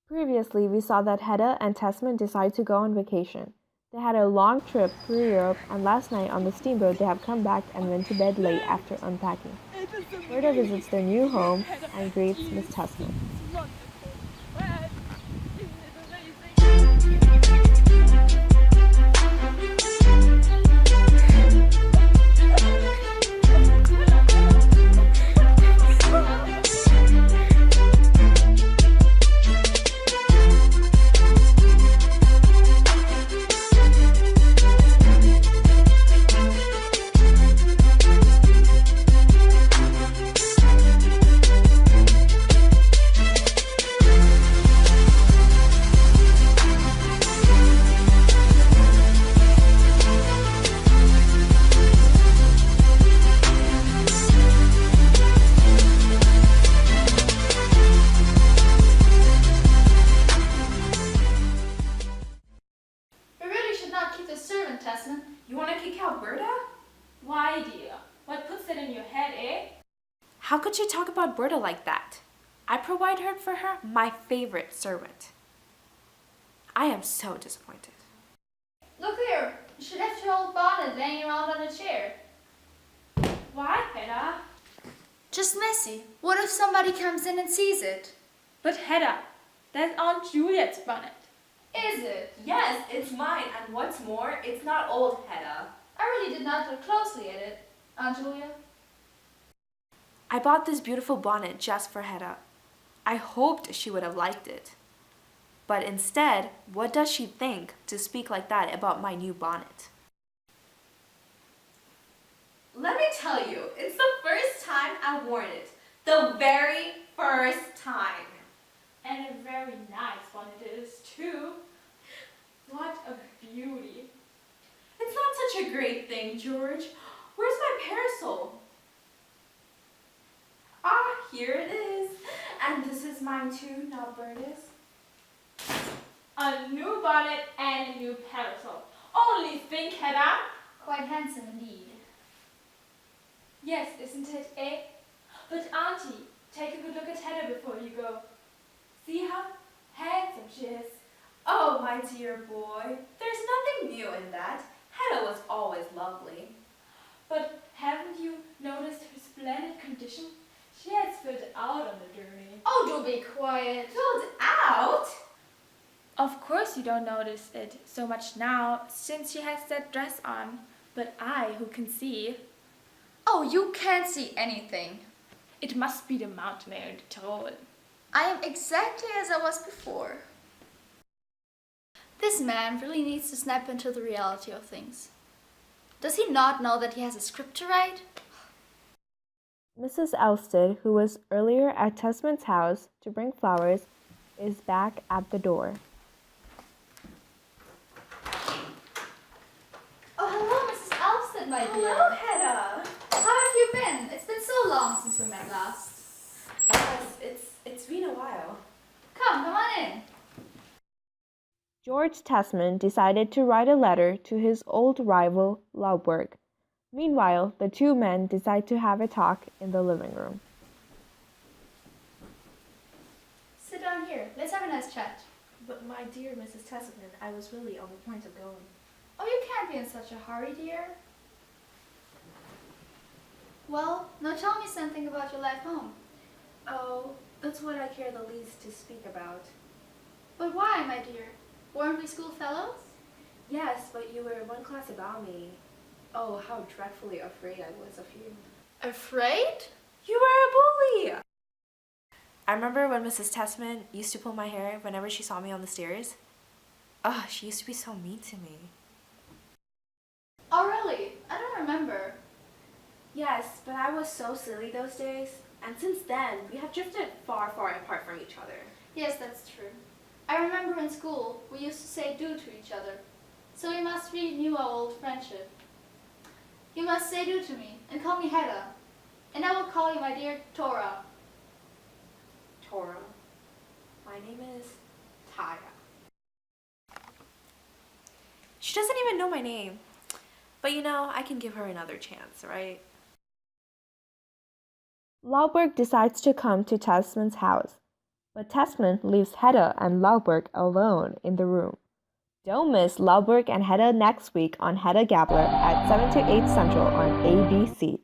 Previously, we saw that Hedda and Tesman decide to go on vacation. They had a long trip through Europe, and last night on the steamboat they have come back and went to bed late after unpacking. Gerda visits their new home and greets Miss Tesman. Tesman. You want to kick out Berta? Why, dear? What puts that in your head, eh? How could she talk about Berta like that? I provide her for her, my favorite servant. I am so disappointed. Look here, you should have your old bonnet laying around on a chair. Why, Hedda? Just messy. What if somebody comes in and sees it? But Hedda, that's Aunt Juliet's bonnet. Is it? Yes, it's mine, and what's more, it's not old, Hedda. I really did not look closely at it, Aunt Julia. I bought this beautiful bonnet just for Hedda. I hoped she would have liked it. But instead, what does she think to speak like that about my new bonnet? Let me tell you, it's the first time I worn it. The very first time. And a very nice one it is, too. What a beauty. It's not such a great thing, George. Where's my parasol? Ah, here it is. And this is mine too, not Berta's. A new bonnet and a new parasol. Only think, Hedda. Quite handsome indeed. Yes, isn't it, eh? But Auntie, take a good look at Hedda before you go. See how handsome she is. Oh, my dear boy, there's nothing new in that. Hedda was always lovely. But haven't you noticed her splendid condition? She has filled out on the journey. Oh, do be quiet. Filled out? Of course you don't notice it so much now, since she has that dress on. But I, who can see... Oh, you can't see anything. It must be the mountain air in the Tyrol. I am exactly as I was before. This man really needs to snap into the reality of things. Does he not know that he has a script to write? Mrs. Elstead, who was earlier at Tesman's house to bring flowers, is back at the door. Oh, hello, Mrs. Elstead, my dear. Hello, Hedda. How have you been? It's been so long since we met last. Yes, it's been a while. Come on in. George Tesman decided to write a letter to his old rival, Lauberg. Meanwhile, the two men decide to have a talk in the living room. Sit down here. Let's have a nice chat. But my dear Mrs. Tesman, I was really on the point of going. Oh, you can't be in such a hurry, dear. Well, now tell me something about your life home. Oh, that's what I care the least to speak about. But why, my dear? Weren't we school fellows? Yes, but you were one class above me. Oh, how dreadfully afraid I was of you. Afraid? You were a bully! I remember when Mrs. Tesman used to pull my hair whenever she saw me on the stairs. Oh, she used to be so mean to me. Oh, really? I don't remember. Yes, but I was so silly those days. And since then, we have drifted far, far apart from each other. Yes, that's true. I remember in school, we used to say do to each other. So we must renew our old friendship. You must say do to me, and call me Hedda. And I will call you my dear Tora. Tora. My name is Taya. She doesn't even know my name. But you know, I can give her another chance, right? Lauberg decides to come to Tesman's house, But Tesman leaves Hedda and Lauberg alone in the room. Don't miss Lauberg and Hedda next week on Hedda Gabler at 7 to 8 Central on ABC.